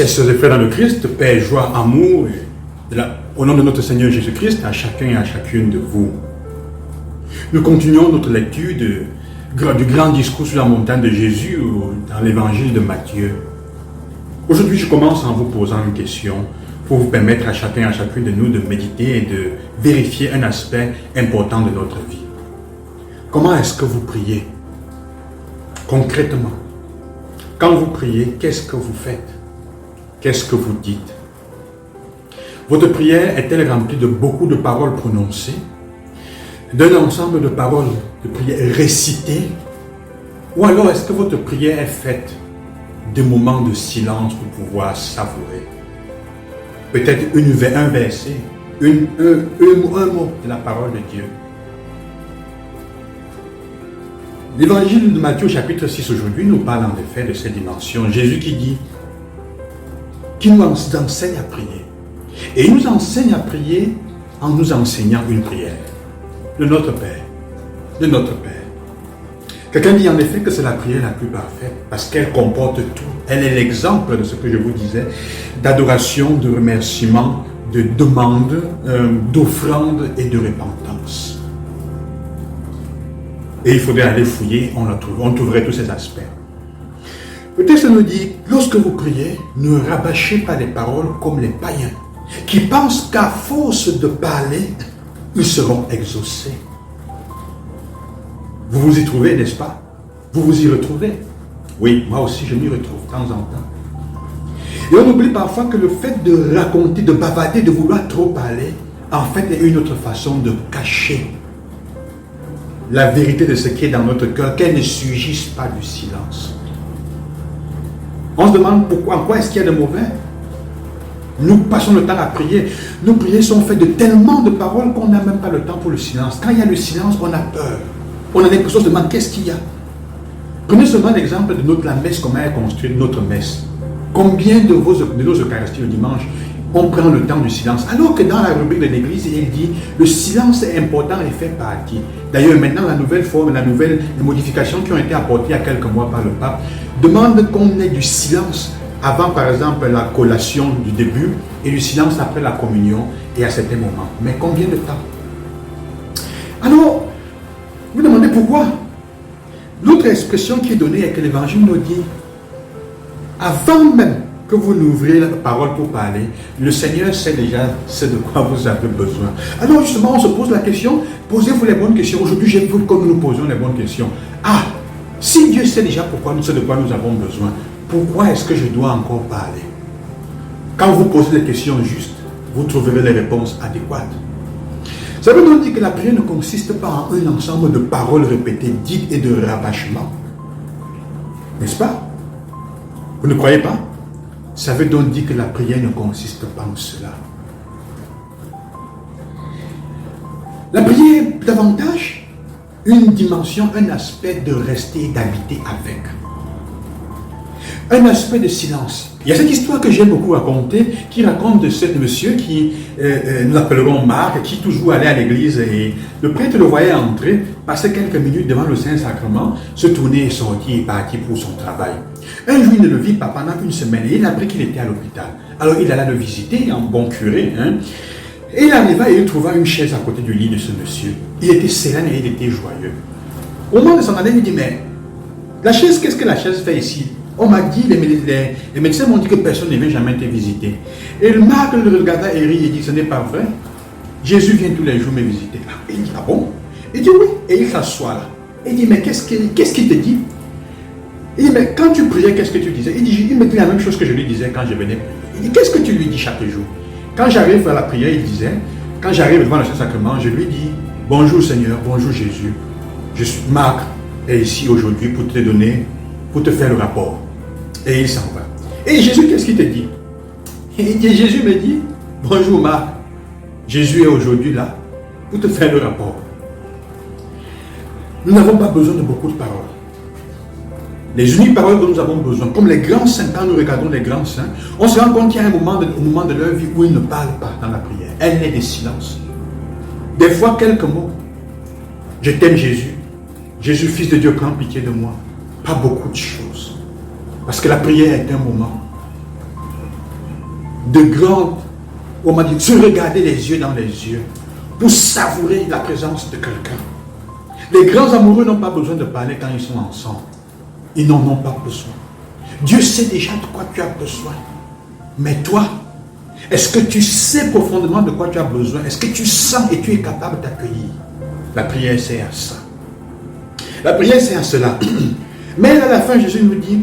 Chers sœurs et frères dans le Christ, paix, joie, amour, au nom de notre Seigneur Jésus-Christ, à chacun et à chacune de vous. Nous continuons notre lecture du grand discours sur la montagne de Jésus dans l'évangile de Matthieu. Aujourd'hui, je commence en vous posant une question pour vous permettre à chacun et à chacune de nous de méditer et de vérifier un aspect important de notre vie. Comment est-ce que vous priez? Concrètement, quand vous priez, qu'est-ce que vous faites? Qu'est-ce que vous dites? Votre prière est-elle remplie de beaucoup de paroles prononcées, d'un ensemble de paroles de prière récitées, ou alors est-ce que votre prière est faite de moments de silence pour pouvoir savourer? Peut-être un verset, un mot de la parole de Dieu. L'évangile de Matthieu chapitre 6 aujourd'hui nous parle en effet de cette dimension. Jésus qui nous enseigne à prier. Et il nous enseigne à prier en nous enseignant une prière. De notre Père. De notre Père. Quelqu'un dit en effet que c'est la prière la plus parfaite parce qu'elle comporte tout. Elle est l'exemple de ce que je vous disais, d'adoration, de remerciement, de demande, d'offrande et de repentance. Et il faudrait aller fouiller, on trouverait tous ces aspects. Le texte nous dit, lorsque vous priez, ne rabâchez pas les paroles comme les païens, qui pensent qu'à force de parler, ils seront exaucés. Vous vous y trouvez, n'est-ce pas? Vous vous y retrouvez? Oui, moi aussi je m'y retrouve de temps en temps. Et on oublie parfois que le fait de raconter, de bavarder, de vouloir trop parler, en fait est une autre façon de cacher la vérité de ce qui est dans notre cœur, qu'elle ne surgisse pas du silence. On se demande pourquoi, en quoi est-ce qu'il y a de mauvais? Nous passons le temps à prier. Nos prières sont faites de tellement de paroles qu'on n'a même pas le temps pour le silence. Quand il y a le silence, on a peur. On a l'impression de se demander qu'est-ce qu'il y a. Prenez seulement l'exemple de la messe, comment est construite notre messe. Combien de nos Eucharisties le dimanche, on prend le temps du silence, alors que dans la rubrique de l'Église, il dit le silence est important et fait partie. D'ailleurs, maintenant, la nouvelle forme, les modifications qui ont été apportées il y a quelques mois par le pape, demandent qu'on ait du silence avant, par exemple, la collation du début et du silence après la communion et à certains moments. Mais combien de temps? Alors, vous demandez pourquoi? L'autre expression qui est donnée est que l'Évangile nous dit, avant même que vous n'ouvriez la parole pour parler, le Seigneur sait déjà ce de quoi vous avez besoin. Alors justement, on se pose la question, posez-vous les bonnes questions. Aujourd'hui, j'aime que nous posions les bonnes questions. Ah, si Dieu sait déjà ce de quoi nous avons besoin, pourquoi est-ce que je dois encore parler? Quand vous posez les questions justes, vous trouverez les réponses adéquates. Ça veut donc dire que la prière ne consiste pas en un ensemble de paroles répétées, dites et de rabâchements. N'est-ce pas? Vous ne croyez pas? Ça veut donc dire que la prière ne consiste pas en cela. La prière est davantage une dimension, un aspect de rester et d'habiter avec. Un aspect de silence. Il y a cette histoire que j'aime beaucoup raconter, qui raconte de ce monsieur qui, nous appellerons Marc, qui toujours allait à l'église et le prêtre le voyait entrer, passer quelques minutes devant le Saint-Sacrement, se tourner et sortir et partir pour son travail. Un jour, il ne le vit pas pendant une semaine et il a appris qu'il était à l'hôpital. Alors il alla le visiter, un bon curé, et il arriva et il trouva une chaise à côté du lit de ce monsieur. Il était serein et il était joyeux. Au moment de s'en aller, il dit, mais la chaise, qu'est-ce que la chaise fait ici? On m'a dit, les médecins m'ont dit que personne ne vient jamais te visiter. Et le Marc le regarda et rit et dit, ce n'est pas vrai. Jésus vient tous les jours me visiter. Et il dit, ah bon? Il dit, oui. Et il s'assoit là. Et il dit, mais qu'est-ce qu'il te dit? Il dit, mais quand tu priais, qu'est-ce que tu disais? Il me dit la même chose que je lui disais quand je venais prier. Il dit, qu'est-ce que tu lui dis chaque jour? Quand j'arrive à la prière, il disait, quand j'arrive devant le Saint-Sacrement, je lui dis, bonjour Seigneur, bonjour Jésus. Je suis Marc est ici aujourd'hui pour te faire le rapport. Et il s'en va. Et Jésus, qu'est-ce qu'il te dit? Jésus me dit, bonjour Marc, Jésus est aujourd'hui là pour te faire le rapport. Nous n'avons pas besoin de beaucoup de paroles. Les uniques paroles que nous avons besoin, comme les grands saints, quand nous regardons les grands saints, on se rend compte qu'il y a un moment de leur vie où ils ne parlent pas dans la prière. Elle est des silences. Des fois, quelques mots. Je t'aime Jésus. Jésus, fils de Dieu, prends pitié de moi. Pas beaucoup de choses. Parce que la prière est un moment. de grandes, on m'a dit, se regarder les yeux dans les yeux pour savourer la présence de quelqu'un. Les grands amoureux n'ont pas besoin de parler quand ils sont ensemble. Ils n'en ont pas besoin. Dieu sait déjà de quoi tu as besoin. Mais toi, est-ce que tu sais profondément de quoi tu as besoin? Est-ce que tu sens et tu es capable d'accueillir? La prière, c'est à ça. La prière, c'est à cela. Mais à la fin, Jésus nous dit,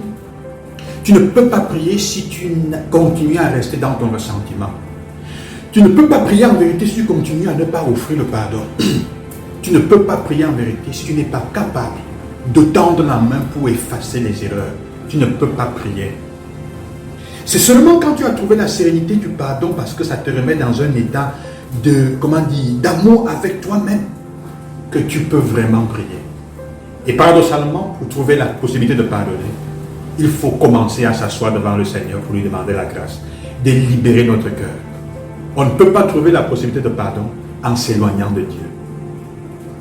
tu ne peux pas prier si tu continues à rester dans ton ressentiment. Tu ne peux pas prier en vérité si tu continues à ne pas offrir le pardon. Tu ne peux pas prier en vérité si tu n'es pas capable de tendre la main pour effacer les erreurs. Tu ne peux pas prier. C'est seulement quand tu as trouvé la sérénité du pardon, parce que ça te remet dans un état de, d'amour avec toi-même, que tu peux vraiment prier. Et paradoxalement, pour trouver la possibilité de pardonner, il faut commencer à s'asseoir devant le Seigneur pour lui demander la grâce de libérer notre cœur. On ne peut pas trouver la possibilité de pardon en s'éloignant de Dieu.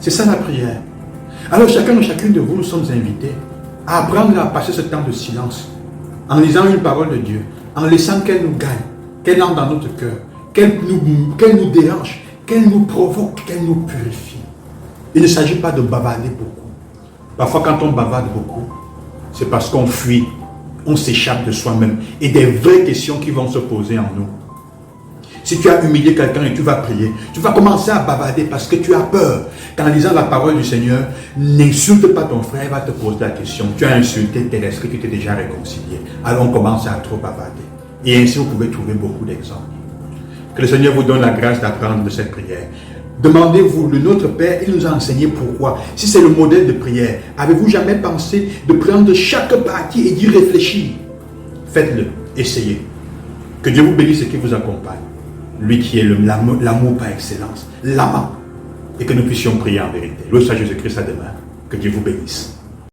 C'est ça la prière. Alors chacun et chacune de vous, nous sommes invités à apprendre à passer ce temps de silence, en lisant une parole de Dieu, en laissant qu'elle nous gagne, qu'elle entre dans notre cœur, qu'elle nous dérange, qu'elle nous provoque, qu'elle nous purifie. Il ne s'agit pas de bavarder beaucoup. Parfois quand on bavarde beaucoup, c'est parce qu'on fuit, on s'échappe de soi-même et des vraies questions qui vont se poser en nous. Si tu as humilié quelqu'un et tu vas prier, tu vas commencer à bavarder parce que tu as peur qu'en lisant la parole du Seigneur, n'insulte pas ton frère, il va te poser la question. Tu as insulté tel esprit, tu t'es déjà réconcilié. Alors on commence à trop bavarder. Et ainsi vous pouvez trouver beaucoup d'exemples. Que le Seigneur vous donne la grâce d'apprendre de cette prière. Demandez-vous, le Notre Père, il nous a enseigné pourquoi. Si c'est le modèle de prière, avez-vous jamais pensé de prendre chaque partie et d'y réfléchir? Faites-le, essayez. Que Dieu vous bénisse et qu'il vous accompagne. Lui qui est l'amour par excellence, l'amant. Et que nous puissions prier en vérité. Loué soit Jésus-Christ à demain. Que Dieu vous bénisse.